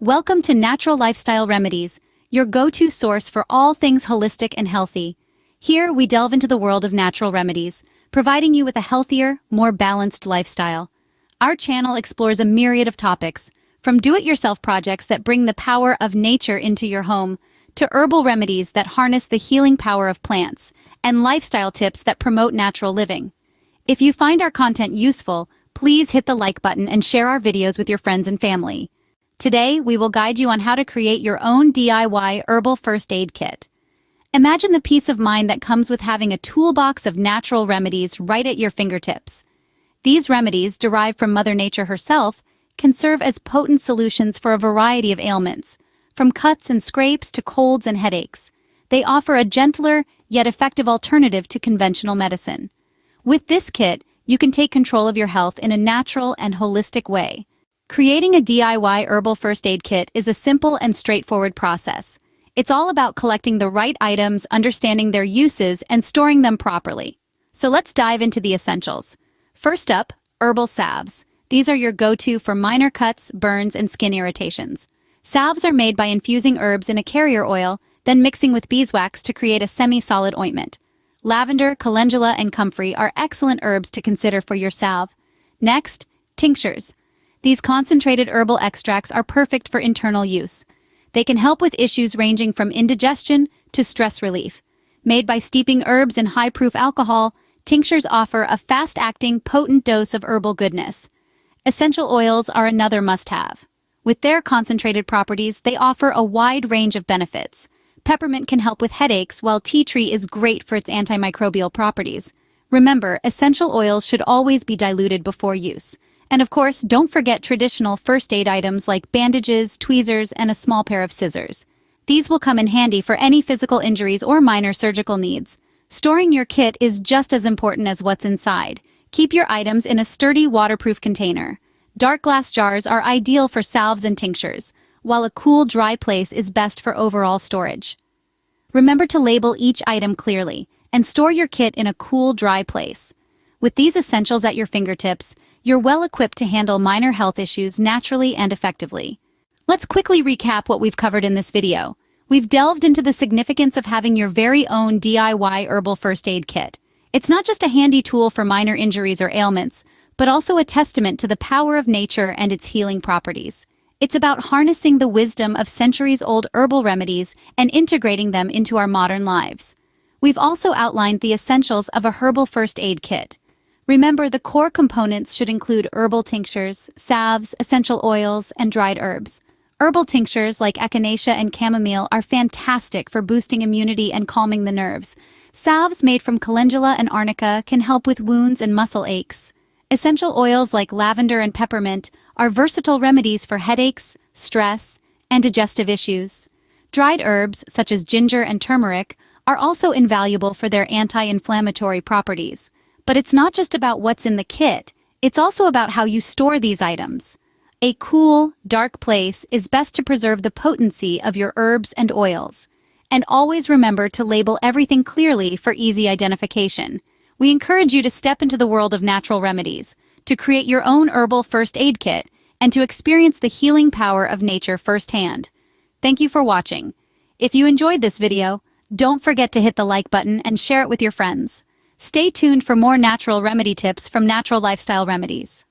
Welcome to Natural Lifestyle Remedies, your go-to source for all things holistic and healthy. Here, we delve into the world of natural remedies, providing you with a healthier, more balanced lifestyle. Our channel explores a myriad of topics, from do-it-yourself projects that bring the power of nature into your home, to herbal remedies that harness the healing power of plants, and lifestyle tips that promote natural living. If you find our content useful, please hit the like button and share our videos with your friends and family. Today, we will guide you on how to create your own DIY Herbal First Aid Kit. Imagine the peace of mind that comes with having a toolbox of natural remedies right at your fingertips. These remedies, derived from Mother Nature herself, can serve as potent solutions for a variety of ailments, from cuts and scrapes to colds and headaches. They offer a gentler, yet effective alternative to conventional medicine. With this kit, you can take control of your health in a natural and holistic way. Creating a DIY Herbal First Aid Kit is a simple and straightforward process. It's all about collecting the right items, understanding their uses, and storing them properly. So let's dive into the essentials. First up, herbal salves. These are your go-to for minor cuts, burns, and skin irritations. Salves are made by infusing herbs in a carrier oil, then mixing with beeswax to create a semi-solid ointment. Lavender, calendula, and comfrey are excellent herbs to consider for your salve. Next, tinctures. These concentrated herbal extracts are perfect for internal use. They can help with issues ranging from indigestion to stress relief. Made by steeping herbs in high-proof alcohol, tinctures offer a fast-acting, potent dose of herbal goodness. Essential oils are another must-have. With their concentrated properties, they offer a wide range of benefits. Peppermint can help with headaches, while tea tree is great for its antimicrobial properties. Remember, essential oils should always be diluted before use. And of course, don't forget traditional first aid items like bandages, tweezers, and a small pair of scissors. These will come in handy for any physical injuries or minor surgical needs. Storing your kit is just as important as what's inside. Keep your items in a sturdy, waterproof container. Dark glass jars are ideal for salves and tinctures, while a cool, dry place is best for overall storage. Remember to label each item clearly, and store your kit in a cool, dry place. With these essentials at your fingertips, you're well equipped to handle minor health issues naturally and effectively. Let's quickly recap what we've covered in this video. We've delved into the significance of having your very own DIY Herbal First Aid Kit. It's not just a handy tool for minor injuries or ailments, but also a testament to the power of nature and its healing properties. It's about harnessing the wisdom of centuries-old herbal remedies and integrating them into our modern lives. We've also outlined the essentials of a Herbal First Aid Kit. Remember, the core components should include herbal tinctures, salves, essential oils, and dried herbs. Herbal tinctures like echinacea and chamomile are fantastic for boosting immunity and calming the nerves. Salves made from calendula and arnica can help with wounds and muscle aches. Essential oils like lavender and peppermint are versatile remedies for headaches, stress, and digestive issues. Dried herbs, such as ginger and turmeric, are also invaluable for their anti-inflammatory properties. But it's not just about what's in the kit, it's also about how you store these items. A cool, dark place is best to preserve the potency of your herbs and oils. And always remember to label everything clearly for easy identification. We encourage you to step into the world of natural remedies, to create your own Herbal First Aid Kit, and to experience the healing power of nature firsthand. Thank you for watching. If you enjoyed this video, don't forget to hit the like button and share it with your friends. Stay tuned for more natural remedy tips from Natural Lifestyle Remedies.